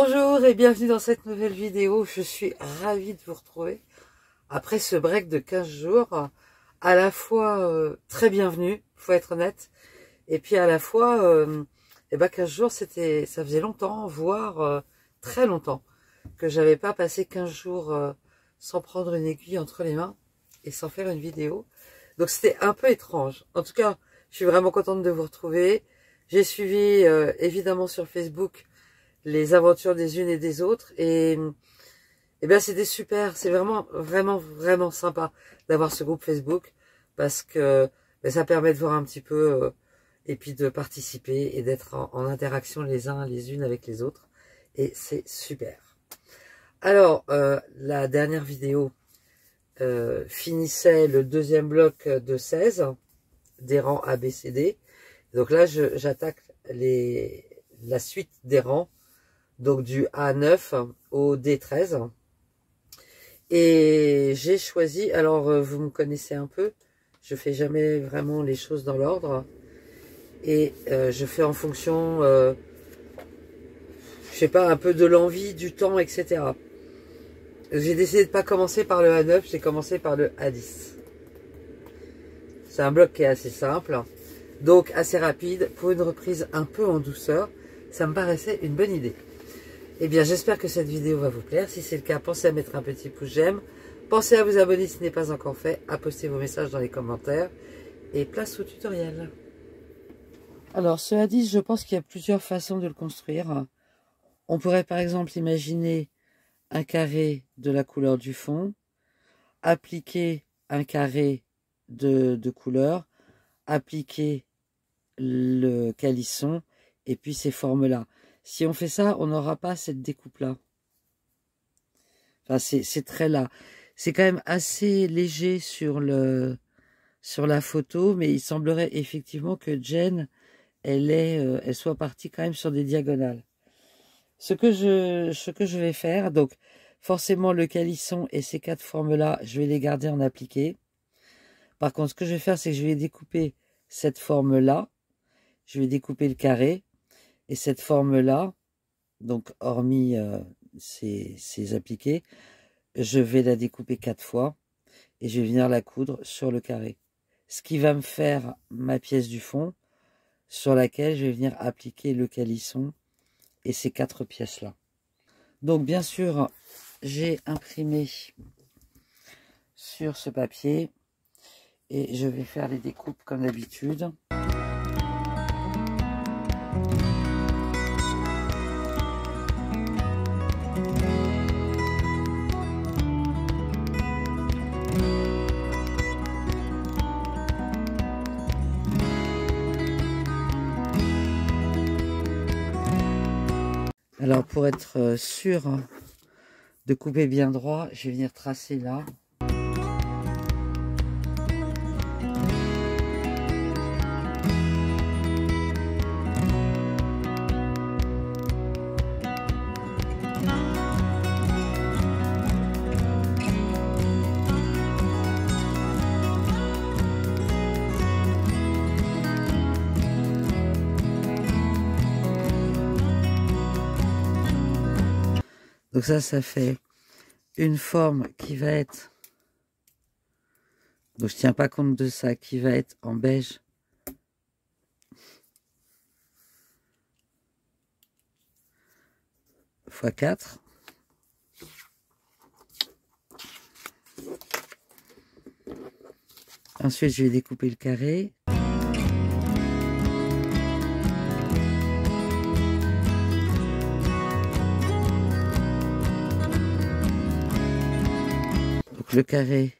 Bonjour et bienvenue dans cette nouvelle vidéo. Je suis ravie de vous retrouver après ce break de 15 jours, à la fois très bienvenue, faut être honnête, et puis à la fois 15 jours, ça faisait longtemps, voire très longtemps, que j'avais pas passé 15 jours sans prendre une aiguille entre les mains et sans faire une vidéo. Donc c'était un peu étrange. En tout cas, je suis vraiment contente de vous retrouver. J'ai suivi évidemment sur Facebook les aventures des unes et des autres, et bien c'était super. C'est vraiment sympa d'avoir ce groupe Facebook, parce que ça permet de voir un petit peu et puis de participer et d'être en interaction les uns les unes avec les autres, et c'est super. Alors la dernière vidéo finissait le deuxième bloc de 16 des rangs ABCD. Donc là j'attaque la suite des rangs, donc du A9 au D13. Et j'ai choisi, alors vous me connaissez un peu, je fais jamais vraiment les choses dans l'ordre, et je fais en fonction, je sais pas, un peu de l'envie, du temps, etc. J'ai décidé de pas commencer par le A9, j'ai commencé par le A10. C'est un bloc qui est assez simple, donc assez rapide, pour une reprise un peu en douceur. Ça me paraissait une bonne idée. Eh bien, j'espère que cette vidéo va vous plaire. Si c'est le cas, pensez à mettre un petit pouce j'aime. Pensez à vous abonner si ce n'est pas encore fait, à poster vos messages dans les commentaires. Et place au tutoriel. Alors, ce A10, je pense qu'il y a plusieurs façons de le construire. On pourrait par exemple imaginer un carré de la couleur du fond, appliquer un carré de couleur, appliquer le calisson, et puis ces formes-là. Si on fait ça, on n'aura pas cette découpe-là. Enfin, c'est très là. C'est quand même assez léger sur la photo, mais il semblerait effectivement que Jen, elle soit partie quand même sur des diagonales. Ce que je vais faire, donc forcément le calisson et ces quatre formes-là, je vais les garder en appliqué. Par contre, ce que je vais faire, c'est que je vais découper cette forme-là. Je vais découper le carré. Et cette forme-là, donc hormis ces appliqués, je vais la découper 4 fois et je vais venir la coudre sur le carré. Ce qui va me faire ma pièce du fond sur laquelle je vais venir appliquer le calisson et ces 4 pièces-là. Donc bien sûr, j'ai imprimé sur ce papier et je vais faire les découpes comme d'habitude. Alors pour être sûr de couper bien droit, je vais venir tracer là. Donc ça fait une forme qui va être, donc je tiens pas compte de ça, qui va être en beige x 4. Ensuite, je vais découper le carré. Le carré,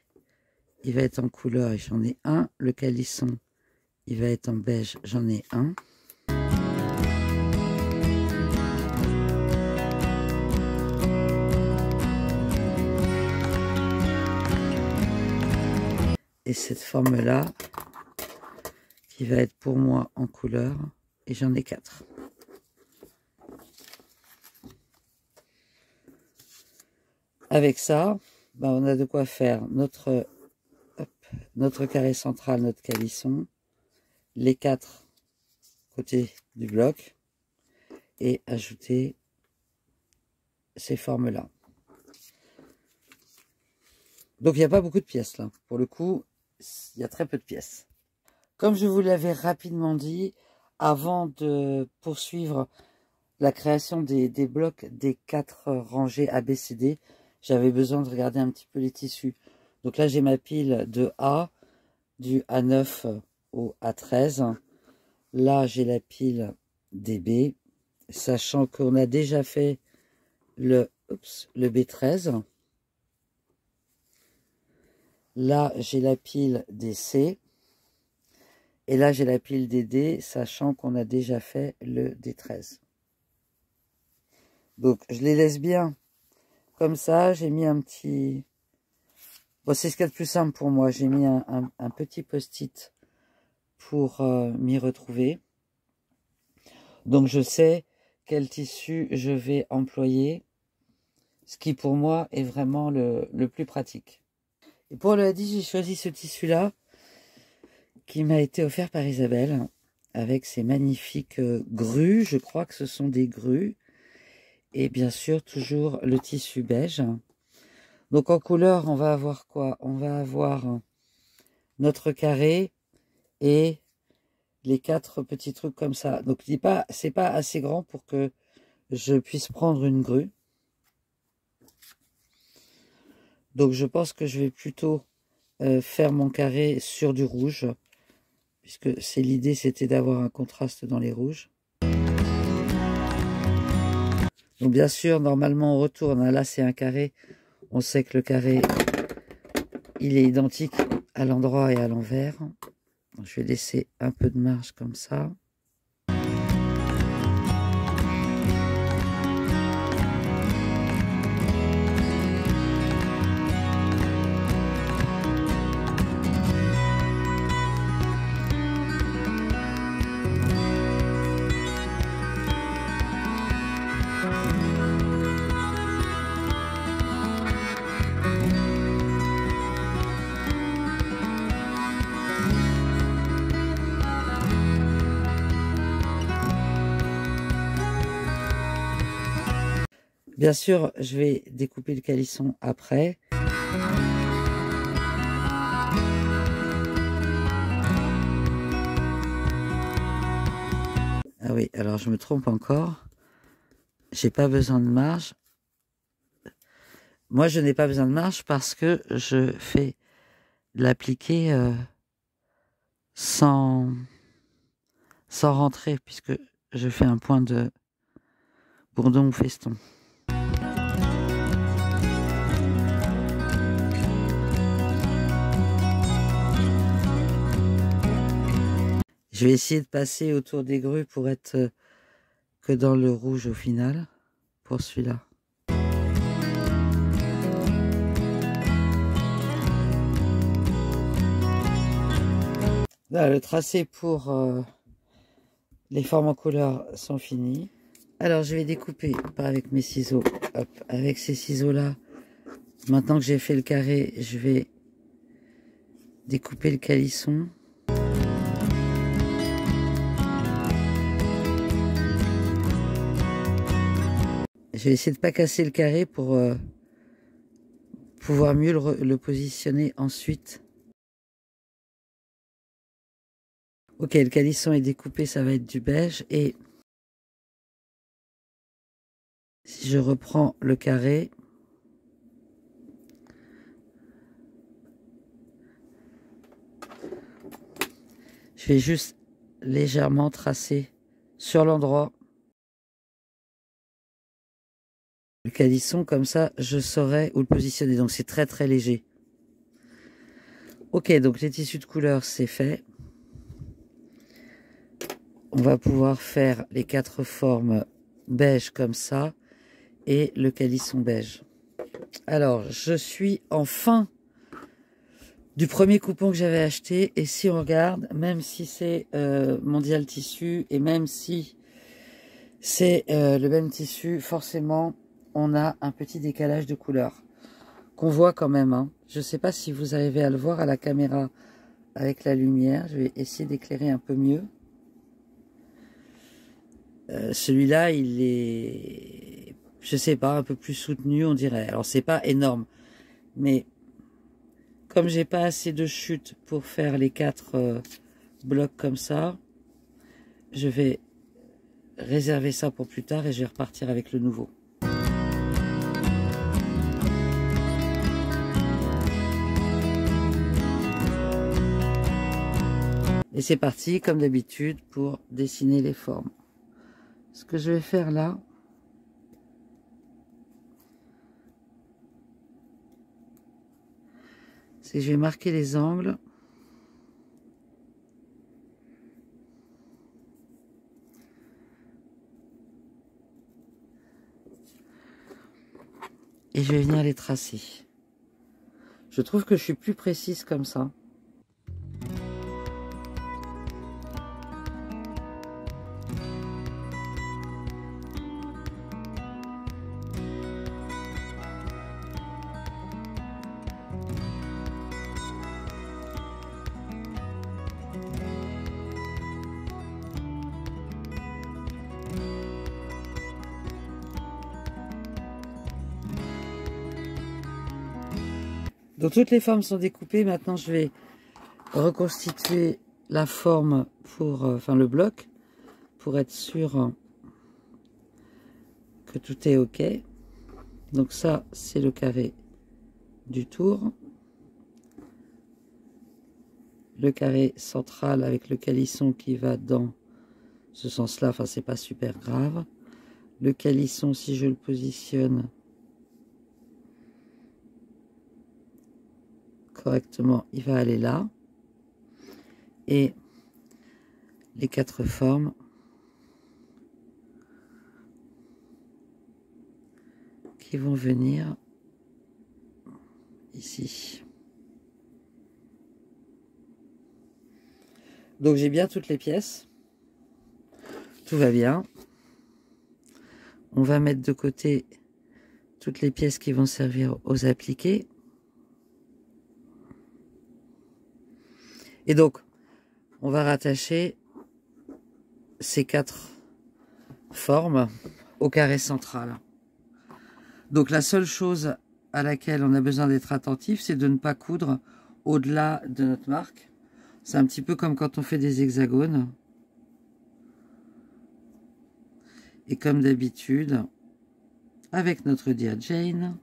il va être en couleur et j'en ai un. Le calisson, il va être en beige, j'en ai un. Et cette forme-là, qui va être pour moi en couleur, et j'en ai 4. Avec ça, ben on a de quoi faire notre carré central, notre calisson, les 4 côtés du bloc, et ajouter ces formes-là. Donc il n'y a pas beaucoup de pièces là. Pour le coup, il y a très peu de pièces. Comme je vous l'avais rapidement dit, avant de poursuivre la création des blocs des 4 rangées ABCD, j'avais besoin de regarder un petit peu les tissus. Donc là, j'ai ma pile de A, du A9 au A13. Là, j'ai la pile des B, sachant qu'on a déjà fait le B13. Là, j'ai la pile des C. Et là, j'ai la pile des D, sachant qu'on a déjà fait le D13. Donc, je les laisse bien comme ça. J'ai mis un petit... Bon, c'est ce qu'il y a de plus simple pour moi. J'ai mis un petit post-it pour m'y retrouver. Donc, je sais quel tissu je vais employer. Ce qui, pour moi, est vraiment le plus pratique. Et pour le hadis, j'ai choisi ce tissu-là, qui m'a été offert par Isabelle, avec ces magnifiques grues. Je crois que ce sont des grues. Et bien sûr, toujours le tissu beige. Donc en couleur, on va avoir quoi? On va avoir notre carré et les 4 petits trucs comme ça. Donc c'est pas assez grand pour que je puisse prendre une grue. Donc je pense que je vais plutôt faire mon carré sur du rouge, puisque c'est l'idée, c'était d'avoir un contraste dans les rouges. Donc bien sûr, normalement on retourne, hein. Là c'est un carré, on sait que le carré, il est identique à l'endroit et à l'envers. Je vais laisser un peu de marge comme ça. Bien sûr, je vais découper le calisson après. Ah oui, alors je me trompe encore. J'ai pas besoin de marge. Moi, je n'ai pas besoin de marge parce que je fais l'appliquer sans rentrer, puisque je fais un point de bourdon ou feston. Je vais essayer de passer autour des grues pour être que dans le rouge au final, pour celui-là. Là, le tracé pour les formes en couleur sont finis. Alors, je vais découper avec mes ciseaux. Hop, avec ces ciseaux-là, maintenant que j'ai fait le carré, je vais découper le calisson. Je vais essayer de ne pas casser le carré pour pouvoir mieux le positionner ensuite. Ok, le calisson est découpé, ça va être du beige. Et si je reprends le carré, je vais juste légèrement tracer sur l'endroit le calisson, comme ça je saurai où le positionner. Donc c'est très très léger. Ok, donc les tissus de couleur c'est fait. On va pouvoir faire les 4 formes beige comme ça et le calisson beige. Alors je suis en fin du premier coupon que j'avais acheté, et si on regarde, même si c'est Mondial Tissu et même si c'est le même tissu, forcément on a un petit décalage de couleur qu'on voit quand même, hein. Je ne sais pas si vous arrivez à le voir à la caméra avec la lumière. Je vais essayer d'éclairer un peu mieux. Celui-là, il est je sais pas, un peu plus soutenu, on dirait. Alors c'est pas énorme, mais comme j'ai pas assez de chute pour faire les 4 blocs comme ça, je vais réserver ça pour plus tard et je vais repartir avec le nouveau. Et c'est parti, comme d'habitude, pour dessiner les formes. Ce que je vais faire là, c'est que je vais marquer les angles. Et je vais venir les tracer. Je trouve que je suis plus précise comme ça. Donc toutes les formes sont découpées. Maintenant, je vais reconstituer la forme pour, enfin le bloc, pour être sûr que tout est OK. Donc ça, c'est le carré du tour. Le carré central avec le calisson qui va dans ce sens-là. Enfin, c'est pas super grave. Le calisson, si je le positionne correctement, il va aller là. Et les 4 formes qui vont venir ici. Donc j'ai bien toutes les pièces. Tout va bien. On va mettre de côté toutes les pièces qui vont servir aux appliqués. Et donc, on va rattacher ces 4 formes au carré central. Donc la seule chose à laquelle on a besoin d'être attentif, c'est de ne pas coudre au-delà de notre marque. C'est un petit peu comme quand on fait des hexagones. Et comme d'habitude, avec notre Dear Jane,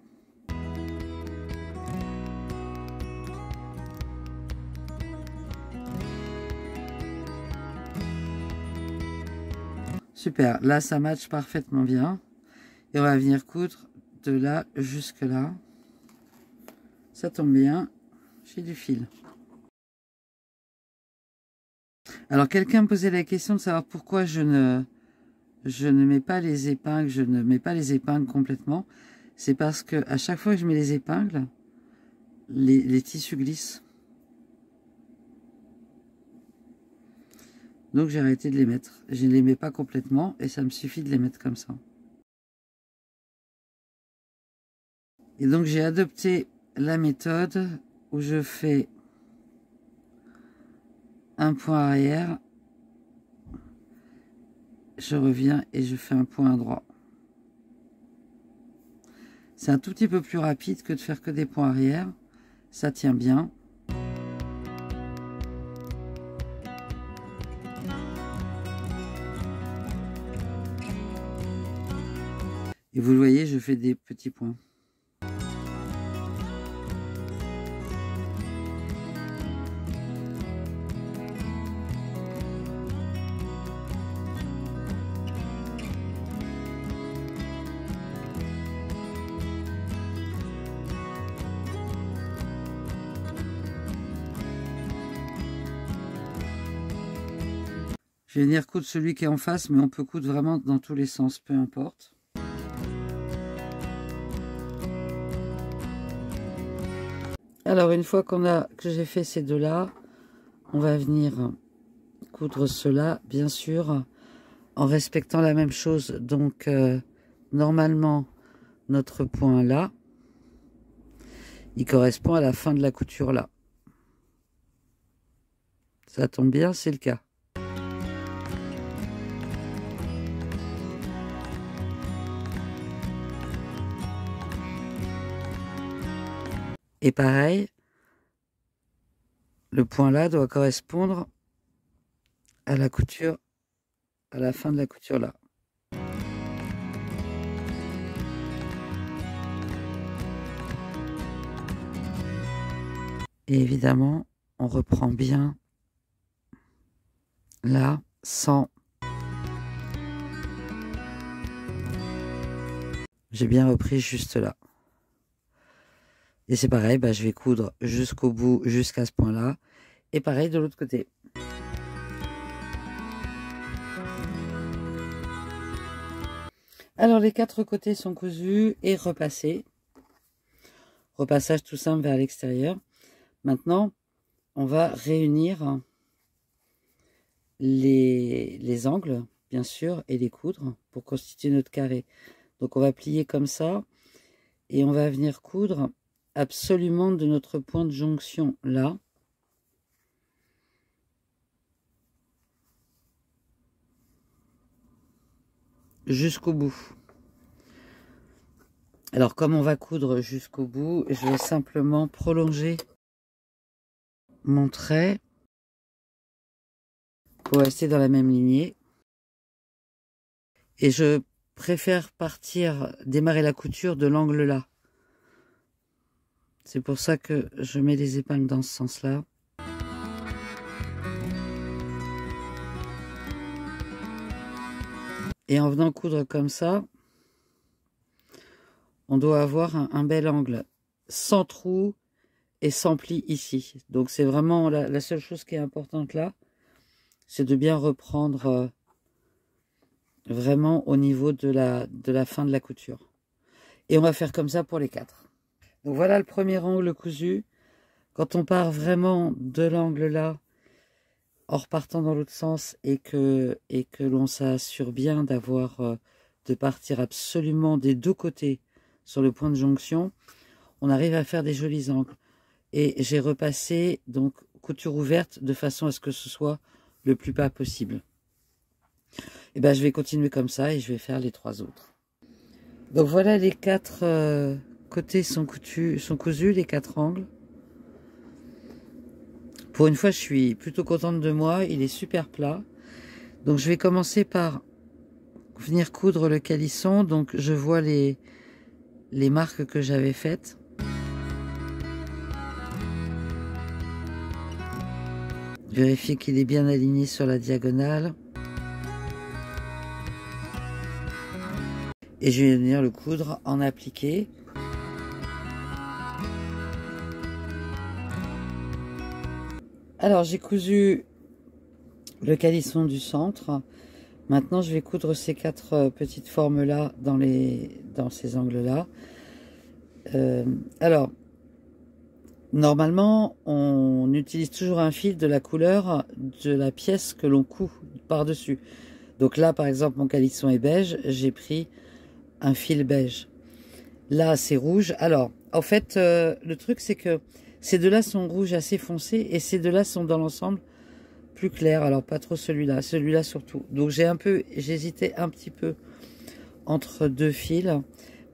super, là ça match parfaitement bien. Et on va venir coudre de là jusque là. Ça tombe bien, j'ai du fil. Alors quelqu'un me posait la question de savoir pourquoi je ne mets pas les épingles, je ne mets pas les épingles complètement. C'est parce que à chaque fois que je mets les épingles, les tissus glissent. Donc j'ai arrêté de les mettre. Je ne les mets pas complètement et ça me suffit de les mettre comme ça. Et donc j'ai adopté la méthode où je fais un point arrière, je reviens et je fais un point droit. C'est un tout petit peu plus rapide que de faire que des points arrière. Ça tient bien. Et vous le voyez, je fais des petits points. Je vais venir coudre celui qui est en face, mais on peut coudre vraiment dans tous les sens, peu importe. Alors une fois que j'ai fait ces deux-là, on va venir coudre cela, bien sûr, en respectant la même chose. Donc normalement, notre point là, il correspond à la fin de la couture là. Ça tombe bien, c'est le cas. Et pareil, le point là doit correspondre à la couture, à la fin de la couture là. Et évidemment, on reprend bien là, sans... J'ai bien repris juste là. Et c'est pareil, je vais coudre jusqu'au bout, jusqu'à ce point-là. Et pareil de l'autre côté. Alors les 4 côtés sont cousus et repassés. Repassage tout simple vers l'extérieur. Maintenant, on va réunir les angles, bien sûr, et les coudre pour constituer notre carré. Donc on va plier comme ça et on va venir coudre absolument de notre point de jonction là. Jusqu'au bout. Alors comme on va coudre jusqu'au bout, je vais simplement prolonger mon trait pour rester dans la même lignée. Et je préfère démarrer la couture de l'angle là. C'est pour ça que je mets les épingles dans ce sens-là. Et en venant coudre comme ça, on doit avoir un bel angle, sans trou et sans pli ici. Donc c'est vraiment la seule chose qui est importante là, c'est de bien reprendre vraiment au niveau de la fin de la couture. Et on va faire comme ça pour les 4. Donc voilà le premier angle cousu. Quand on part vraiment de l'angle là, en repartant dans l'autre sens et que l'on s'assure bien de partir absolument des 2 côtés sur le point de jonction, on arrive à faire des jolis angles. Et j'ai repassé donc couture ouverte de façon à ce que ce soit le plus bas possible. Et je vais continuer comme ça et je vais faire les 3 autres. Donc voilà, les 4 côtés sont cousus, les 4 angles. Pour une fois, je suis plutôt contente de moi. Il est super plat. Donc, je vais commencer par venir coudre le calisson. Donc, je vois les marques que j'avais faites. Vérifier qu'il est bien aligné sur la diagonale. Et je vais venir le coudre en appliqué. Alors, j'ai cousu le calisson du centre. Maintenant, je vais coudre ces 4 petites formes-là dans ces angles-là. Alors, normalement, on utilise toujours un fil de la couleur de la pièce que l'on coud par-dessus. Donc là, par exemple, mon calisson est beige. J'ai pris un fil beige. Là, c'est rouge. Alors, en fait, le truc, c'est que ces 2-là sont rouges assez foncés et ces 2-là sont dans l'ensemble plus clairs. Alors, pas trop celui-là, celui-là surtout. Donc, j'hésitais un petit peu entre 2 fils. Mais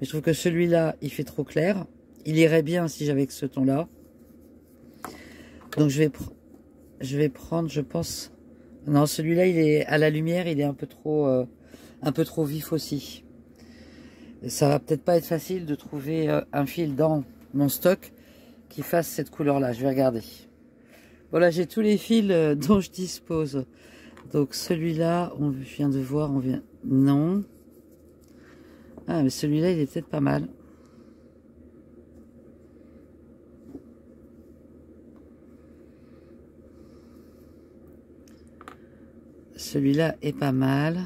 je trouve que celui-là, il fait trop clair. Il irait bien si j'avais que ce ton-là. Donc, je vais prendre, je pense... Non, celui-là, il est à la lumière, il est un peu trop vif aussi. Ça va peut-être pas être facile de trouver un fil dans mon stock qui fasse cette couleur-là. Je vais regarder. Voilà, j'ai tous les fils dont je dispose. Donc celui-là, on vient de voir, non. Ah, mais celui-là, il est peut-être pas mal. Celui-là est pas mal.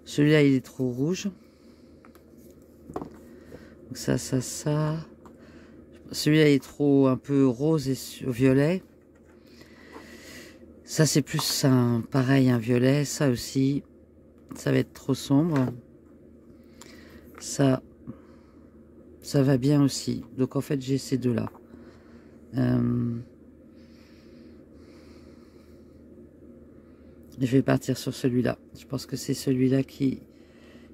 Celui-là, il est trop rouge. Donc ça. Celui-là est trop un peu rose et violet. Ça, c'est plus pareil, un violet. Ça aussi, ça va être trop sombre. Ça va bien aussi. Donc, en fait, j'ai ces 2-là. Je vais partir sur celui-là. Je pense que c'est celui-là qui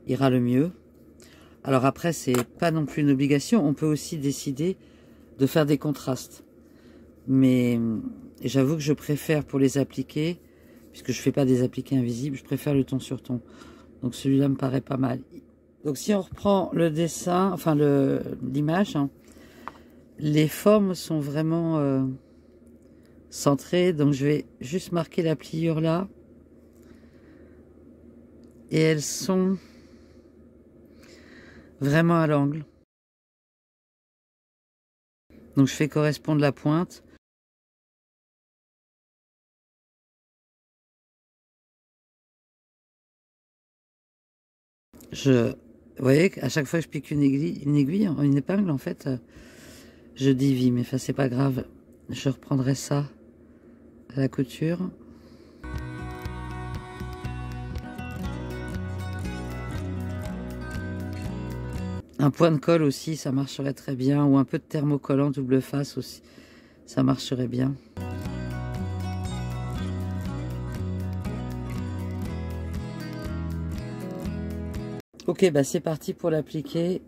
ira le mieux. Alors après, c'est pas non plus une obligation. On peut aussi décider de faire des contrastes. Mais j'avoue que je préfère pour les appliquer, puisque je fais pas des appliqués invisibles, je préfère le ton sur ton. Donc celui-là me paraît pas mal. Donc si on reprend le dessin, enfin l'image, hein, les formes sont vraiment centrées. Donc je vais juste marquer la pliure là. Et elles sont vraiment à l'angle. Donc je fais correspondre la pointe. Vous voyez, à chaque fois que je pique une aiguille, une épingle, en fait, je dévie. Mais enfin, c'est pas grave. Je reprendrai ça à la couture. Un point de colle aussi, ça marcherait très bien. Ou un peu de thermocollant double face aussi, ça marcherait bien. Ok, bah c'est parti pour l'appliquer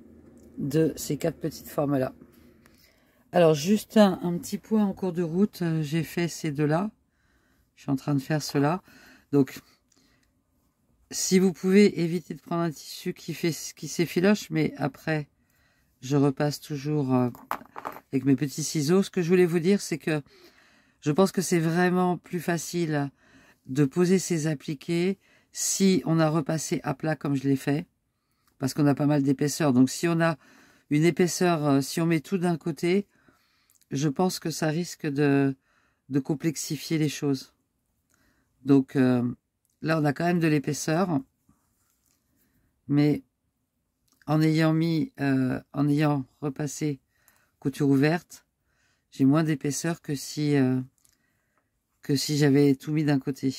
de ces 4 petites formes-là. Alors, juste un petit point en cours de route. J'ai fait ces deux-là. Je suis en train de faire cela. Donc, si vous pouvez éviter de prendre un tissu qui s'effiloche, mais après, je repasse toujours avec mes petits ciseaux. Ce que je voulais vous dire, c'est que je pense que c'est vraiment plus facile de poser ces appliqués si on a repassé à plat comme je l'ai fait, parce qu'on a pas mal d'épaisseur. Donc, si on a une épaisseur, si on met tout d'un côté, je pense que ça risque de complexifier les choses. Donc, là, on a quand même de l'épaisseur, mais en ayant repassé couture ouverte, j'ai moins d'épaisseur que si j'avais tout mis d'un côté.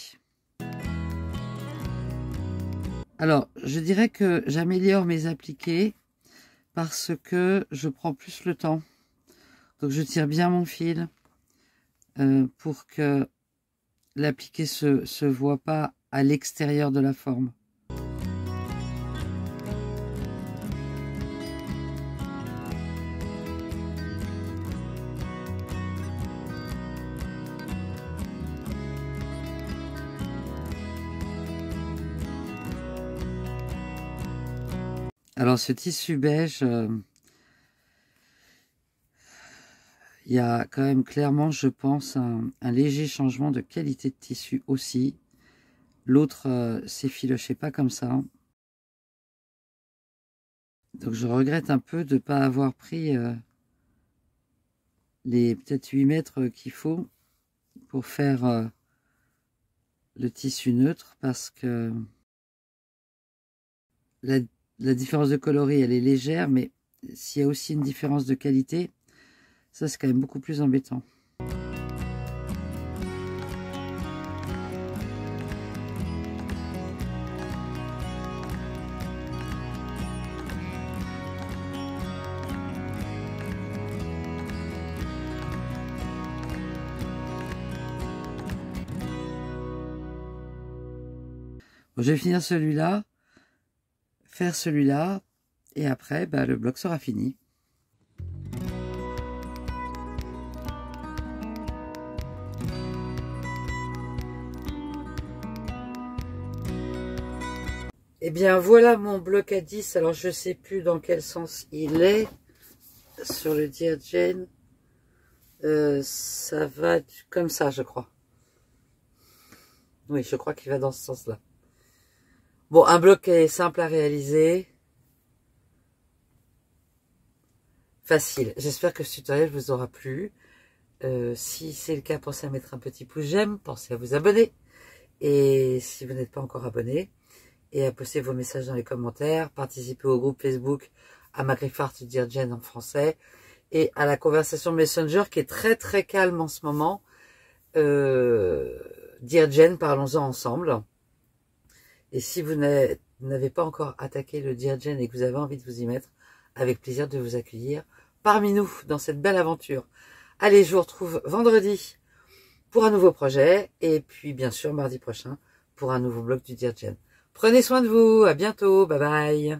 Alors, je dirais que j'améliore mes appliqués parce que je prends plus le temps. Donc, je tire bien mon fil pour que l'appliqué se voit pas à l'extérieur de la forme. Alors ce tissu beige, il y a quand même clairement, je pense, un léger changement de qualité de tissu aussi. L'autre s'effilochait pas comme ça. Donc je regrette un peu de ne pas avoir pris les peut-être 8 mètres qu'il faut pour faire le tissu neutre, parce que la différence de coloris, elle est légère, mais s'il y a aussi une différence de qualité, ça c'est quand même beaucoup plus embêtant. Bon, je vais finir celui-là, faire celui-là, et après, bah, le bloc sera fini. Eh bien, voilà mon bloc à 10. Alors, je sais plus dans quel sens il est sur le Dear Jane. Ça va comme ça, je crois. Oui, je crois qu'il va dans ce sens-là. Bon, un bloc est simple à réaliser. Facile. J'espère que ce tutoriel vous aura plu. Si c'est le cas, pensez à mettre un petit pouce j'aime. Pensez à vous abonner. Et si vous n'êtes pas encore abonné, et à poster vos messages dans les commentaires, participer au groupe Facebook à Magrifart Dear Jane en français, et à la conversation Messenger qui est très très calme en ce moment. Dear Jane, parlons-en ensemble. Et si vous n'avez pas encore attaqué le Dear Jane et que vous avez envie de vous y mettre, avec plaisir de vous accueillir parmi nous dans cette belle aventure. Allez, je vous retrouve vendredi pour un nouveau projet, et puis bien sûr mardi prochain pour un nouveau blog du Dear Jane. Prenez soin de vous, à bientôt, bye bye.